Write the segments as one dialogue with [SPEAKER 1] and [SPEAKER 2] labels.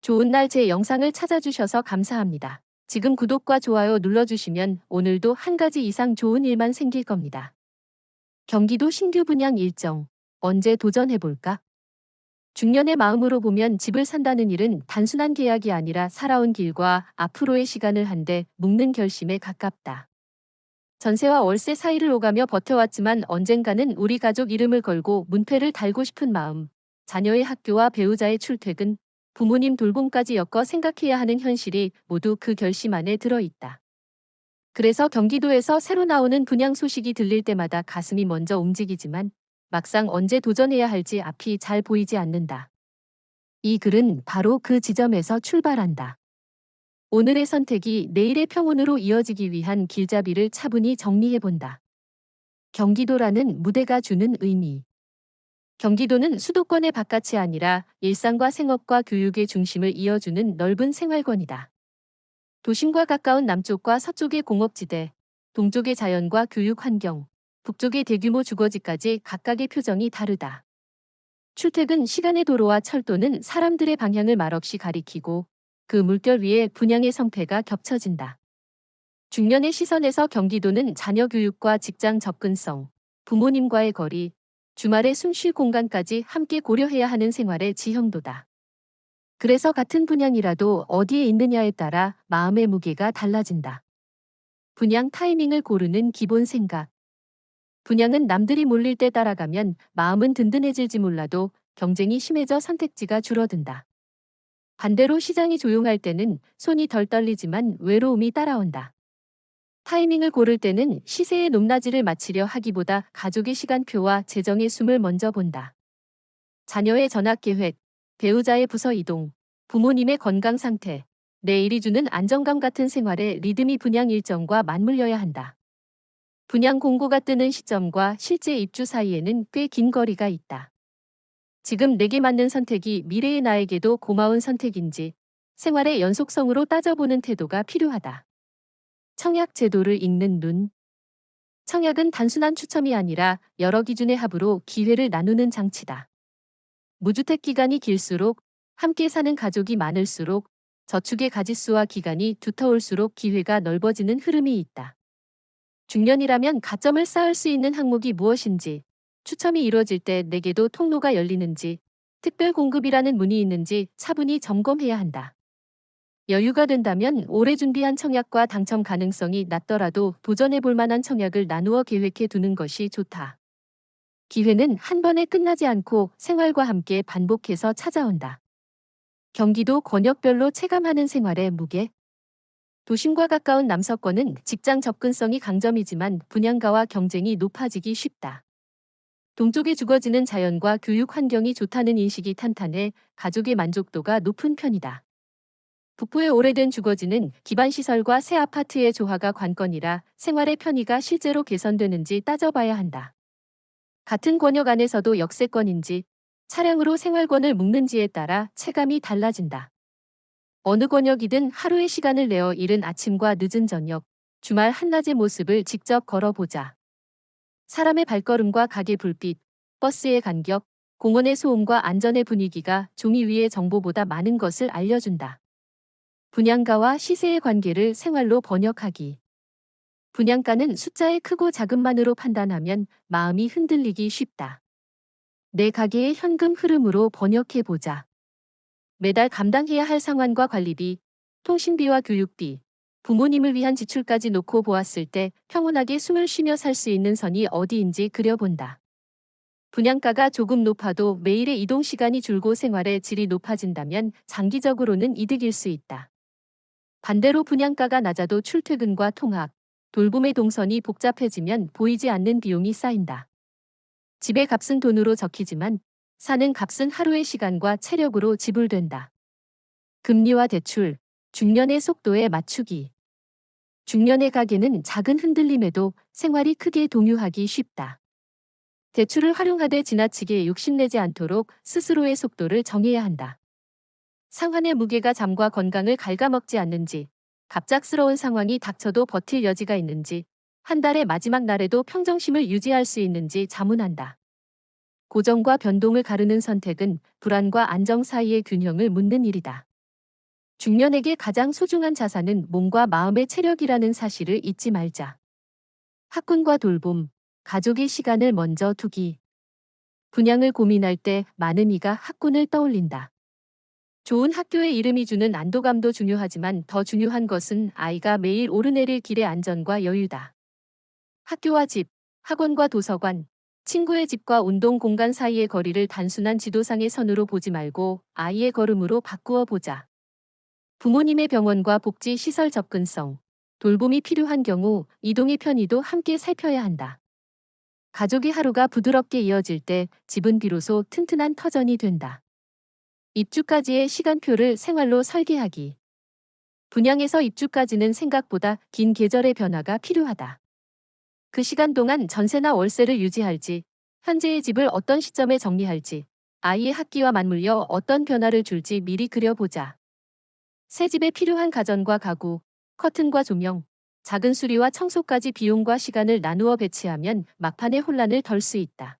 [SPEAKER 1] 좋은 날 제 영상을 찾아주셔서 감사합니다. 지금 구독과 좋아요 눌러주시면 오늘도 한 가지 이상 좋은 일만 생길 겁니다. 경기도 신규 분양 일정. 언제 도전해볼까? 중년의 마음으로 보면 집을 산다는 일은 단순한 계약이 아니라 살아온 길과 앞으로의 시간을 한데 묶는 결심에 가깝다. 전세와 월세 사이를 오가며 버텨왔지만 언젠가는 우리 가족 이름을 걸고 문패를 달고 싶은 마음, 자녀의 학교와 배우자의 출퇴근, 부모님 돌봄까지 엮어 생각해야 하는 현실이 모두 그 결심 안에 들어있다. 그래서 경기도에서 새로 나오는 분양 소식이 들릴 때마다 가슴이 먼저 움직이지만 막상 언제 도전해야 할지 앞이 잘 보이지 않는다. 이 글은 바로 그 지점에서 출발한다. 오늘의 선택이 내일의 평온으로 이어지기 위한 길잡이를 차분히 정리해본다. 경기도라는 무대가 주는 의미. 경기도는 수도권의 바깥이 아니라 일상과 생업과 교육의 중심을 이어주는 넓은 생활권이다. 도심과 가까운 남쪽과 서쪽의 공업지대, 동쪽의 자연과 교육 환경, 북쪽의 대규모 주거지까지 각각의 표정이 다르다. 출퇴근 시간의 도로와 철도는 사람들의 방향을 말없이 가리키고 그 물결 위에 분양의 성패가 겹쳐진다. 중년의 시선에서 경기도는 자녀 교육과 직장 접근성, 부모님과의 거리, 주말에 숨 쉴 공간까지 함께 고려해야 하는 생활의 지형도다. 그래서 같은 분양이라도 어디에 있느냐에 따라 마음의 무게가 달라진다. 분양 타이밍을 고르는 기본 생각. 분양은 남들이 몰릴 때 따라가면 마음은 든든해질지 몰라도 경쟁이 심해져 선택지가 줄어든다. 반대로 시장이 조용할 때는 손이 덜 떨리지만 외로움이 따라온다. 타이밍을 고를 때는 시세의 높낮이를 맞추려 하기보다 가족의 시간표와 재정의 숨을 먼저 본다. 자녀의 전학 계획, 배우자의 부서 이동, 부모님의 건강 상태, 내일이 주는 안정감 같은 생활의 리듬이 분양 일정과 맞물려야 한다. 분양 공고가 뜨는 시점과 실제 입주 사이에는 꽤 긴 거리가 있다. 지금 내게 맞는 선택이 미래의 나에게도 고마운 선택인지 생활의 연속성으로 따져보는 태도가 필요하다. 청약 제도를 읽는 눈. 청약은 단순한 추첨이 아니라 여러 기준의 합으로 기회를 나누는 장치다. 무주택 기간이 길수록, 함께 사는 가족이 많을수록, 저축의 가짓수와 기간이 두터울수록 기회가 넓어지는 흐름이 있다. 중년이라면 가점을 쌓을 수 있는 항목이 무엇인지, 추첨이 이루어질 때 내게도 통로가 열리는지, 특별 공급이라는 문이 있는지 차분히 점검해야 한다. 여유가 된다면 오래 준비한 청약과 당첨 가능성이 낮더라도 도전해볼 만한 청약을 나누어 계획해 두는 것이 좋다. 기회는 한 번에 끝나지 않고 생활과 함께 반복해서 찾아온다. 경기도 권역별로 체감하는 생활의 무게. 도심과 가까운 남서권은 직장 접근성이 강점이지만 분양가와 경쟁이 높아지기 쉽다. 동쪽의 주거지는 자연과 교육 환경이 좋다는 인식이 탄탄해 가족의 만족도가 높은 편이다. 북부의 오래된 주거지는 기반시설과 새 아파트의 조화가 관건이라 생활의 편의가 실제로 개선되는지 따져봐야 한다. 같은 권역 안에서도 역세권인지 차량으로 생활권을 묶는지에 따라 체감이 달라진다. 어느 권역이든 하루의 시간을 내어 이른 아침과 늦은 저녁, 주말 한낮의 모습을 직접 걸어보자. 사람의 발걸음과 가게 불빛, 버스의 간격, 공원의 소음과 안전의 분위기가 종이 위의 정보보다 많은 것을 알려준다. 분양가와 시세의 관계를 생활로 번역하기. 분양가는 숫자의 크고 작음만으로 판단하면 마음이 흔들리기 쉽다. 내 가게의 현금 흐름으로 번역해보자. 매달 감당해야 할 상환과 관리비, 통신비와 교육비, 부모님을 위한 지출까지 놓고 보았을 때 평온하게 숨을 쉬며 살 수 있는 선이 어디인지 그려본다. 분양가가 조금 높아도 매일의 이동 시간이 줄고 생활의 질이 높아진다면 장기적으로는 이득일 수 있다. 반대로 분양가가 낮아도 출퇴근과 통학, 돌봄의 동선이 복잡해지면 보이지 않는 비용이 쌓인다. 집의 값은 돈으로 적히지만 사는 값은 하루의 시간과 체력으로 지불된다. 금리와 대출, 중년의 속도에 맞추기. 중년의 가계는 작은 흔들림에도 생활이 크게 동요하기 쉽다. 대출을 활용하되 지나치게 욕심내지 않도록 스스로의 속도를 정해야 한다. 상환의 무게가 잠과 건강을 갉아먹지 않는지, 갑작스러운 상황이 닥쳐도 버틸 여지가 있는지, 한 달의 마지막 날에도 평정심을 유지할 수 있는지 자문한다. 고정과 변동을 가르는 선택은 불안과 안정 사이의 균형을 묻는 일이다. 중년에게 가장 소중한 자산은 몸과 마음의 체력이라는 사실을 잊지 말자. 학군과 돌봄, 가족의 시간을 먼저 두기. 분양을 고민할 때 많은 이가 학군을 떠올린다. 좋은 학교의 이름이 주는 안도감도 중요하지만 더 중요한 것은 아이가 매일 오르내릴 길의 안전과 여유다. 학교와 집, 학원과 도서관, 친구의 집과 운동 공간 사이의 거리를 단순한 지도상의 선으로 보지 말고 아이의 걸음으로 바꾸어 보자. 부모님의 병원과 복지 시설 접근성, 돌봄이 필요한 경우 이동의 편의도 함께 살펴야 한다. 가족의 하루가 부드럽게 이어질 때 집은 비로소 튼튼한 터전이 된다. 입주까지의 시간표를 생활로 설계하기. 분양에서 입주까지는 생각보다 긴 계절의 변화가 필요하다. 그 시간 동안 전세나 월세를 유지할지, 현재의 집을 어떤 시점에 정리할지, 아이의 학기와 맞물려 어떤 변화를 줄지 미리 그려보자. 새 집에 필요한 가전과 가구, 커튼과 조명, 작은 수리와 청소까지 비용과 시간을 나누어 배치하면 막판의 혼란을 덜 수 있다.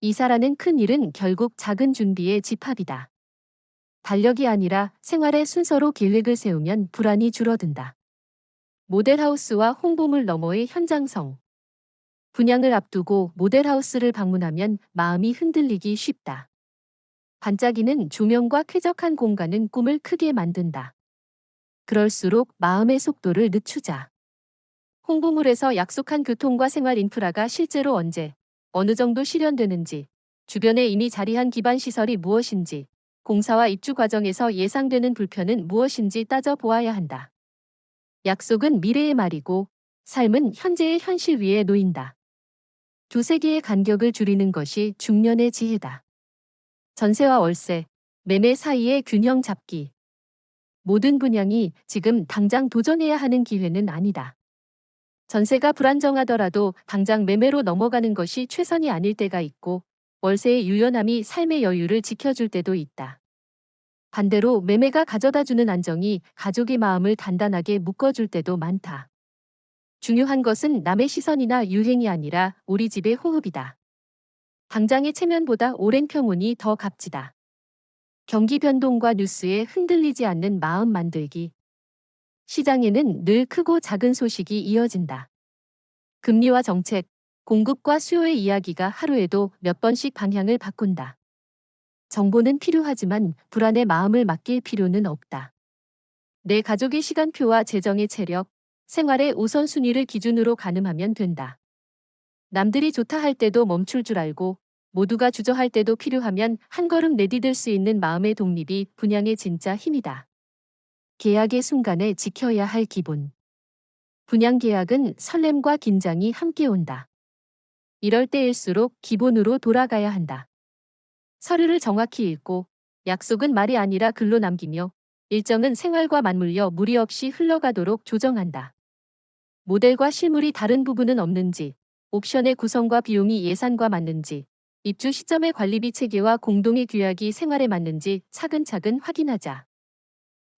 [SPEAKER 1] 이사라는 큰 일은 결국 작은 준비의 집합이다. 달력이 아니라 생활의 순서로 계획을 세우면 불안이 줄어든다. 모델하우스와 홍보물 너머의 현장성. 분양을 앞두고 모델하우스를 방문하면 마음이 흔들리기 쉽다. 반짝이는 조명과 쾌적한 공간은 꿈을 크게 만든다. 그럴수록 마음의 속도를 늦추자. 홍보물에서 약속한 교통과 생활 인프라가 실제로 언제, 어느 정도 실현되는지, 주변에 이미 자리한 기반 시설이 무엇인지, 공사와 입주 과정에서 예상되는 불편은 무엇인지 따져보아야 한다. 약속은 미래의 말이고, 삶은 현재의 현실 위에 놓인다. 두세 개의 간격을 줄이는 것이 중년의 지혜다. 전세와 월세, 매매 사이의 균형 잡기. 모든 분양이 지금 당장 도전해야 하는 기회는 아니다. 전세가 불안정하더라도 당장 매매로 넘어가는 것이 최선이 아닐 때가 있고, 월세의 유연함이 삶의 여유를 지켜줄 때도 있다. 반대로 매매가 가져다주는 안정이 가족의 마음을 단단하게 묶어줄 때도 많다. 중요한 것은 남의 시선이나 유행이 아니라 우리 집의 호흡이다. 당장의 체면보다 오랜 평온이 더 값지다. 경기 변동과 뉴스에 흔들리지 않는 마음 만들기. 시장에는 늘 크고 작은 소식이 이어진다. 금리와 정책, 공급과 수요의 이야기가 하루에도 몇 번씩 방향을 바꾼다. 정보는 필요하지만 불안의 마음을 맡길 필요는 없다. 내 가족의 시간표와 재정의 체력, 생활의 우선순위를 기준으로 가늠하면 된다. 남들이 좋다 할 때도 멈출 줄 알고 모두가 주저할 때도 필요하면 한 걸음 내디딜 수 있는 마음의 독립이 분양의 진짜 힘이다. 계약의 순간에 지켜야 할 기본. 분양 계약은 설렘과 긴장이 함께 온다. 이럴 때일수록 기본으로 돌아가야 한다. 서류를 정확히 읽고 약속은 말이 아니라 글로 남기며 일정은 생활과 맞물려 무리 없이 흘러가도록 조정한다. 모델과 실물이 다른 부분은 없는지, 옵션의 구성과 비용이 예산과 맞는지, 입주 시점의 관리비 체계와 공동의 규약이 생활에 맞는지 차근차근 확인하자.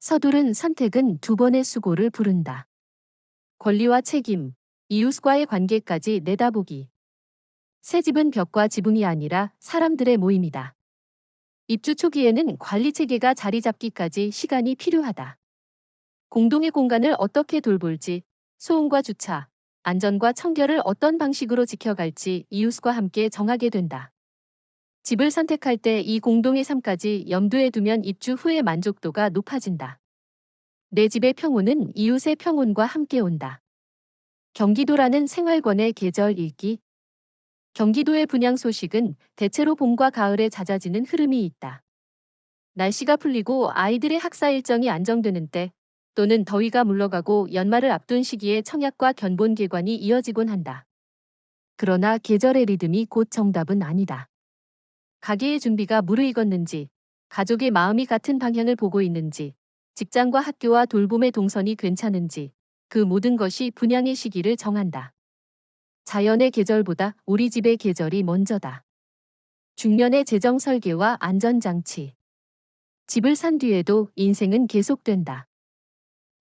[SPEAKER 1] 서두른 선택은 두 번의 수고를 부른다. 권리와 책임, 이웃과의 관계까지 내다보기. 새 집은 벽과 지붕이 아니라 사람들의 모임이다. 입주 초기에는 관리 체계가 자리 잡기까지 시간이 필요하다. 공동의 공간을 어떻게 돌볼지, 소음과 주차, 안전과 청결을 어떤 방식으로 지켜갈지 이웃과 함께 정하게 된다. 집을 선택할 때 이 공동의 삶까지 염두에 두면 입주 후의 만족도가 높아진다. 내 집의 평온은 이웃의 평온과 함께 온다. 경기도라는 생활권의 계절 읽기. 경기도의 분양 소식은 대체로 봄과 가을에 잦아지는 흐름이 있다. 날씨가 풀리고 아이들의 학사 일정이 안정되는 때 또는 더위가 물러가고 연말을 앞둔 시기에 청약과 견본 개관이 이어지곤 한다. 그러나 계절의 리듬이 곧 정답은 아니다. 가계의 준비가 무르익었는지, 가족의 마음이 같은 방향을 보고 있는지, 직장과 학교와 돌봄의 동선이 괜찮은지, 그 모든 것이 분양의 시기를 정한다. 자연의 계절보다 우리 집의 계절이 먼저다. 중년의 재정 설계와 안전장치. 집을 산 뒤에도 인생은 계속된다.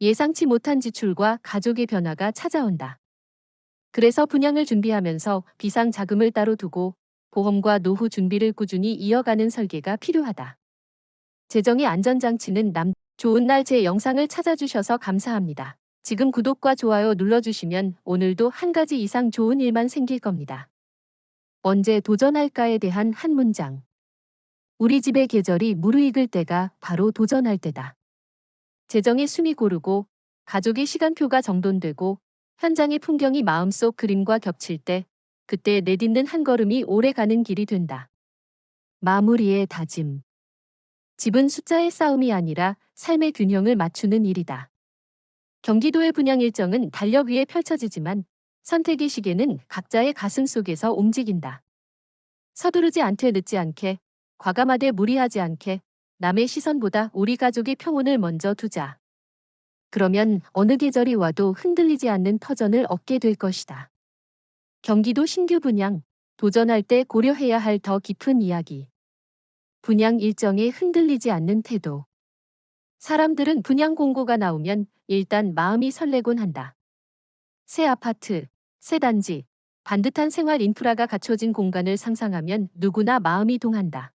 [SPEAKER 1] 예상치 못한 지출과 가족의 변화가 찾아온다. 그래서 분양을 준비하면서 비상 자금을 따로 두고 보험과 노후 준비를 꾸준히 이어가는 설계가 필요하다. 재정의 안전장치는 좋은 날 제 영상을 찾아주셔서 감사합니다. 지금 구독과 좋아요 눌러주시면 오늘도 한 가지 이상 좋은 일만 생길 겁니다. 언제 도전할까에 대한 한 문장. 우리 집의 계절이 무르익을 때가 바로 도전할 때다. 재정의 숨이 고르고 가족의 시간표가 정돈되고 현장의 풍경이 마음속 그림과 겹칠 때 그때 내딛는 한 걸음이 오래가는 길이 된다. 마무리의 다짐. 집은 숫자의 싸움이 아니라 삶의 균형을 맞추는 일이다. 경기도의 분양 일정은 달력 위에 펼쳐지지만 선택의 시계는 각자의 가슴 속에서 움직인다. 서두르지 않되 늦지 않게, 과감하되 무리하지 않게, 남의 시선보다 우리 가족의 평온을 먼저 두자. 그러면 어느 계절이 와도 흔들리지 않는 터전을 얻게 될 것이다. 경기도 신규 분양, 도전할 때 고려해야 할 더 깊은 이야기. 분양 일정에 흔들리지 않는 태도. 사람들은 분양 공고가 나오면 일단 마음이 설레곤 한다. 새 아파트, 새 단지, 반듯한 생활 인프라가 갖춰진 공간을 상상하면 누구나 마음이 동한다.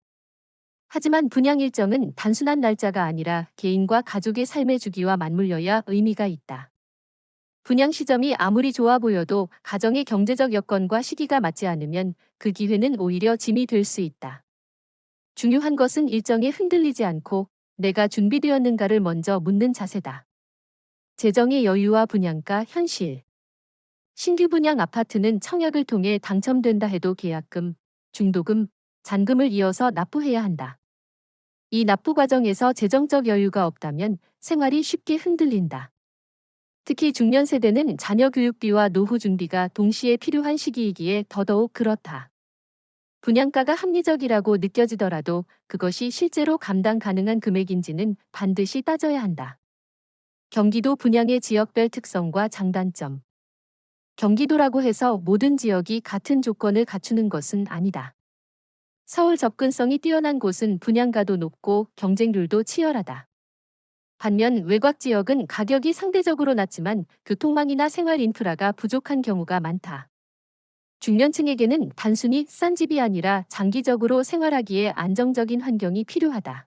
[SPEAKER 1] 하지만 분양 일정은 단순한 날짜가 아니라 개인과 가족의 삶의 주기와 맞물려야 의미가 있다. 분양 시점이 아무리 좋아 보여도 가정의 경제적 여건과 시기가 맞지 않으면 그 기회는 오히려 짐이 될 수 있다. 중요한 것은 일정에 흔들리지 않고 내가 준비되었는가를 먼저 묻는 자세다. 재정의 여유와 분양가 현실. 신규 분양 아파트는 청약을 통해 당첨된다 해도 계약금, 중도금, 잔금을 이어서 납부해야 한다. 이 납부 과정에서 재정적 여유가 없다면 생활이 쉽게 흔들린다. 특히 중년 세대는 자녀 교육비와 노후 준비가 동시에 필요한 시기이기에 더더욱 그렇다. 분양가가 합리적이라고 느껴지더라도 그것이 실제로 감당 가능한 금액인지는 반드시 따져야 한다. 경기도 분양의 지역별 특성과 장단점. 경기도라고 해서 모든 지역이 같은 조건을 갖추는 것은 아니다. 서울 접근성이 뛰어난 곳은 분양가도 높고 경쟁률도 치열하다. 반면 외곽 지역은 가격이 상대적으로 낮지만 교통망이나 생활 인프라가 부족한 경우가 많다. 중년층에게는 단순히 싼 집이 아니라 장기적으로 생활하기에 안정적인 환경이 필요하다.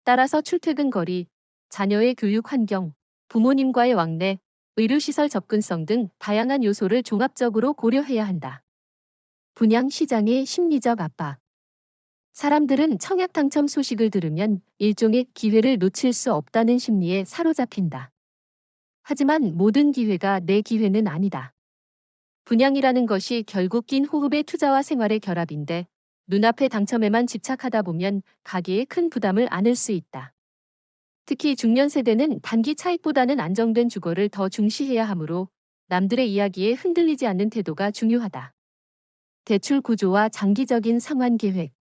[SPEAKER 1] 따라서 출퇴근 거리, 자녀의 교육 환경, 부모님과의 왕래, 의료시설 접근성 등 다양한 요소를 종합적으로 고려해야 한다. 분양 시장의 심리적 압박. 사람들은 청약 당첨 소식을 들으면 일종의 기회를 놓칠 수 없다는 심리에 사로잡힌다. 하지만 모든 기회가 내 기회는 아니다. 분양이라는 것이 결국 긴 호흡의 투자와 생활의 결합인데 눈앞의 당첨에만 집착하다 보면 가계에 큰 부담을 안을 수 있다. 특히 중년 세대는 단기 차익보다는 안정된 주거를 더 중시해야 하므로 남들의 이야기에 흔들리지 않는 태도가 중요하다. 대출 구조와 장기적인 상환 계획.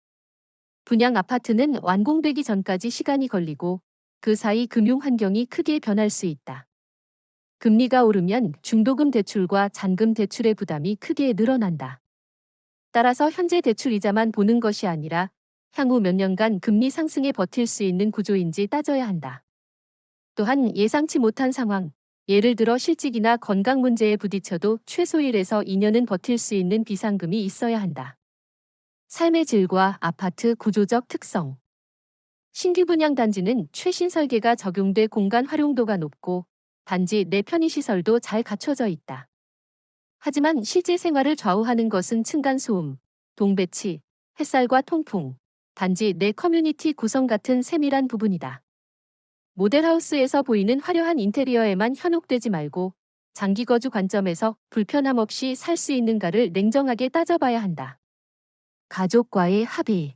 [SPEAKER 1] 분양 아파트는 완공되기 전까지 시간이 걸리고 그 사이 금융 환경이 크게 변할 수 있다. 금리가 오르면 중도금 대출과 잔금 대출의 부담이 크게 늘어난다. 따라서 현재 대출 이자만 보는 것이 아니라 향후 몇 년간 금리 상승에 버틸 수 있는 구조인지 따져야 한다. 또한 예상치 못한 상황, 예를 들어 실직이나 건강 문제에 부딪혀도 최소 1에서 2년은 버틸 수 있는 비상금이 있어야 한다. 삶의 질과 아파트 구조적 특성. 신규 분양 단지는 최신 설계가 적용돼 공간 활용도가 높고 단지 내 편의시설도 잘 갖춰져 있다. 하지만 실제 생활을 좌우하는 것은 층간소음, 동배치, 햇살과 통풍, 단지 내 커뮤니티 구성 같은 세밀한 부분이다. 모델하우스에서 보이는 화려한 인테리어에만 현혹되지 말고 장기 거주 관점에서 불편함 없이 살 수 있는가를 냉정하게 따져봐야 한다. 가족과의 합의.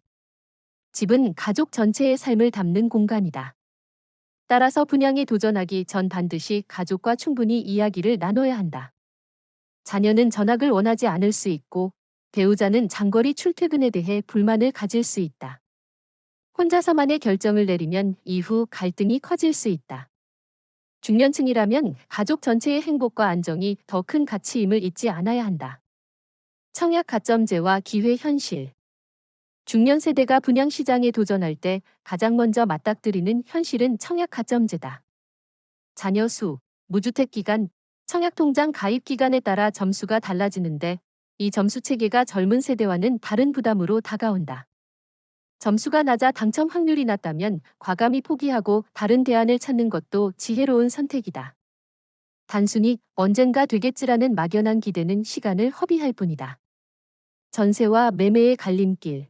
[SPEAKER 1] 집은 가족 전체의 삶을 담는 공간이다. 따라서 분양에 도전하기 전 반드시 가족과 충분히 이야기를 나눠야 한다. 자녀는 전학을 원하지 않을 수 있고 배우자는 장거리 출퇴근에 대해 불만을 가질 수 있다. 혼자서만의 결정을 내리면 이후 갈등이 커질 수 있다. 중년층이라면 가족 전체의 행복과 안정이 더 큰 가치임을 잊지 않아야 한다. 청약 가점제와 기회 현실. 중년 세대가 분양 시장에 도전할 때 가장 먼저 맞닥뜨리는 현실은 청약 가점제다. 자녀 수, 무주택 기간, 청약 통장 가입 기간에 따라 점수가 달라지는데 이 점수 체계가 젊은 세대와는 다른 부담으로 다가온다. 점수가 낮아 당첨 확률이 낮다면 과감히 포기하고 다른 대안을 찾는 것도 지혜로운 선택이다. 단순히 언젠가 되겠지라는 막연한 기대는 시간을 허비할 뿐이다. 전세와 매매의 갈림길.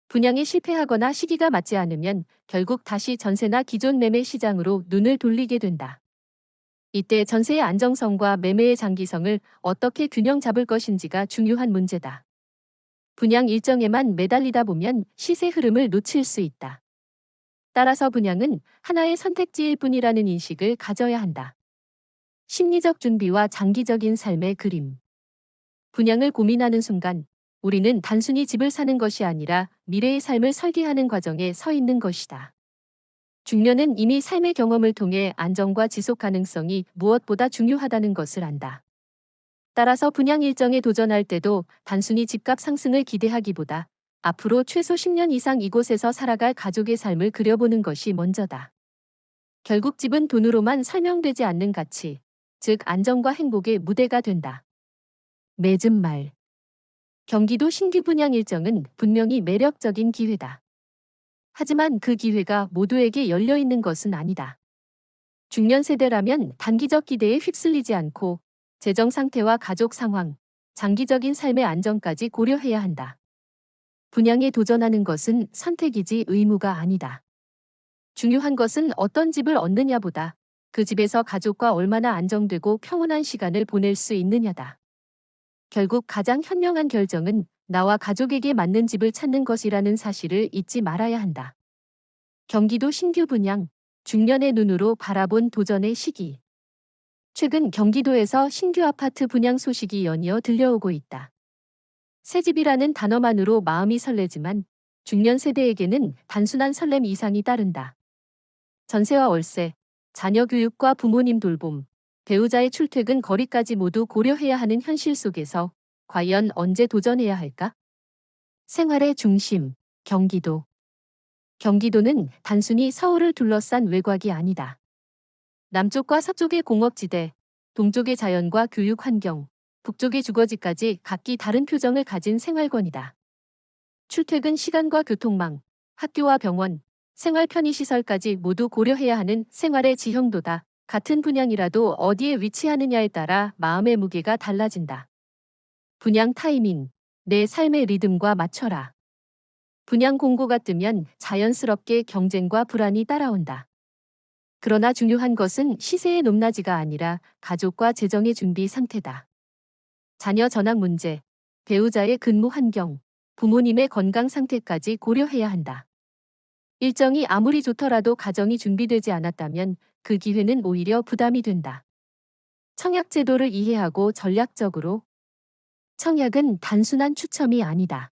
[SPEAKER 1] 분양에 실패하거나 시기가 맞지 않으면 결국 다시 전세나 기존 매매 시장으로 눈을 돌리게 된다. 이때 전세의 안정성과 매매의 장기성을 어떻게 균형 잡을 것인지가 중요한 문제다. 분양 일정에만 매달리다 보면 시세 흐름을 놓칠 수 있다. 따라서 분양은 하나의 선택지일 뿐이라는 인식을 가져야 한다. 심리적 준비와 장기적인 삶의 그림. 분양을 고민하는 순간 우리는 단순히 집을 사는 것이 아니라 미래의 삶을 설계하는 과정에 서 있는 것이다. 중년은 이미 삶의 경험을 통해 안정과 지속 가능성이 무엇보다 중요하다는 것을 안다. 따라서 분양 일정에 도전할 때도 단순히 집값 상승을 기대하기보다 앞으로 최소 10년 이상 이곳에서 살아갈 가족의 삶을 그려보는 것이 먼저다. 결국 집은 돈으로만 설명되지 않는 가치, 즉 안정과 행복의 무대가 된다. 맺은 말. 경기도 신규 분양 일정은 분명히 매력적인 기회다. 하지만 그 기회가 모두에게 열려 있는 것은 아니다. 중년 세대라면 단기적 기대에 휩쓸리지 않고 재정 상태와 가족 상황, 장기적인 삶의 안정까지 고려해야 한다. 분양에 도전하는 것은 선택이지 의무가 아니다. 중요한 것은 어떤 집을 얻느냐보다 그 집에서 가족과 얼마나 안정되고 평온한 시간을 보낼 수 있느냐다. 결국 가장 현명한 결정은 나와 가족에게 맞는 집을 찾는 것이라는 사실을 잊지 말아야 한다. 경기도 신규 분양, 중년의 눈으로 바라본 도전의 시기. 최근 경기도에서 신규 아파트 분양 소식이 연이어 들려오고 있다. 새 집이라는 단어만으로 마음이 설레지만 중년 세대에게는 단순한 설렘 이상이 따른다. 전세와 월세, 자녀 교육과 부모님 돌봄, 배우자의 출퇴근 거리까지 모두 고려해야 하는 현실 속에서 과연 언제 도전해야 할까? 생활의 중심, 경기도. 경기도는 단순히 서울을 둘러싼 외곽이 아니다. 남쪽과 서쪽의 공업지대, 동쪽의 자연과 교육 환경, 북쪽의 주거지까지 각기 다른 표정을 가진 생활권이다. 출퇴근 시간과 교통망, 학교와 병원, 생활 편의시설까지 모두 고려해야 하는 생활의 지형도다. 같은 분양이라도 어디에 위치하느냐에 따라 마음의 무게가 달라진다. 분양 타이밍, 내 삶의 리듬과 맞춰라. 분양 공고가 뜨면 자연스럽게 경쟁과 불안이 따라온다. 그러나 중요한 것은 시세의 높낮이가 아니라 가족과 재정의 준비 상태다. 자녀 전학 문제, 배우자의 근무 환경, 부모님의 건강 상태까지 고려해야 한다. 일정이 아무리 좋더라도 가정이 준비되지 않았다면 그 기회는 오히려 부담이 된다. 청약 제도를 이해하고 전략적으로. 청약은 단순한 추첨이 아니다.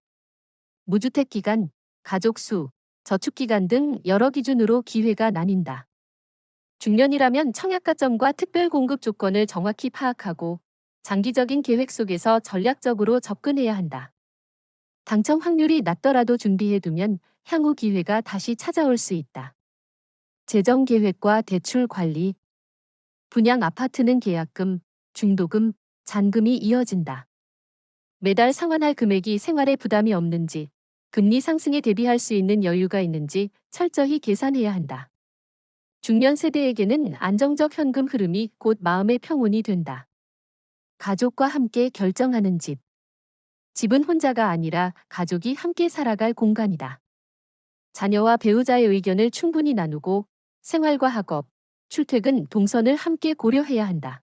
[SPEAKER 1] 무주택 기간, 가족 수, 저축 기간 등 여러 기준으로 기회가 나뉜다. 중년이라면 청약 가점과 특별 공급 조건을 정확히 파악하고 장기적인 계획 속에서 전략적으로 접근해야 한다. 당첨 확률이 낮더라도 준비해두면 향후 기회가 다시 찾아올 수 있다. 재정 계획과 대출 관리. 분양 아파트는 계약금, 중도금, 잔금이 이어진다. 매달 상환할 금액이 생활에 부담이 없는지, 금리 상승에 대비할 수 있는 여유가 있는지 철저히 계산해야 한다. 중년 세대에게는 안정적 현금 흐름이 곧 마음의 평온이 된다. 가족과 함께 결정하는 집. 집은 혼자가 아니라 가족이 함께 살아갈 공간이다. 자녀와 배우자의 의견을 충분히 나누고 생활과 학업, 출퇴근, 동선을 함께 고려해야 한다.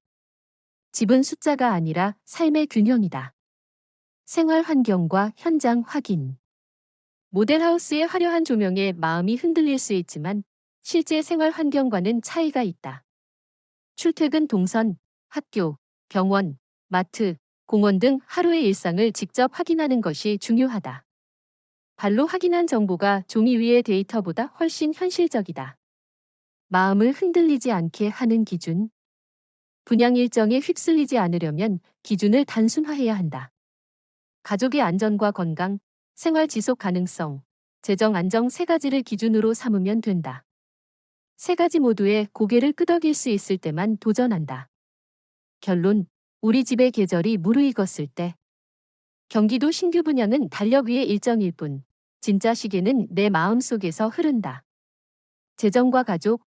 [SPEAKER 1] 집은 숫자가 아니라 삶의 균형이다. 생활 환경과 현장 확인. 모델하우스의 화려한 조명에 마음이 흔들릴 수 있지만 실제 생활 환경과는 차이가 있다. 출퇴근 동선, 학교, 병원, 마트, 공원 등 하루의 일상을 직접 확인하는 것이 중요하다. 발로 확인한 정보가 종이 위의 데이터보다 훨씬 현실적이다. 마음을 흔들리지 않게 하는 기준. 분양 일정에 휩쓸리지 않으려면 기준을 단순화해야 한다. 가족의 안전과 건강, 생활 지속 가능성, 재정 안정 세 가지를 기준으로 삼으면 된다. 세 가지 모두에 고개를 끄덕일 수 있을 때만 도전한다. 결론, 우리 집의 계절이 무르익었을 때. 경기도 신규 분양은 달력 위의 일정일 뿐, 진짜 시계는 내 마음 속에서 흐른다. 재정과 가족,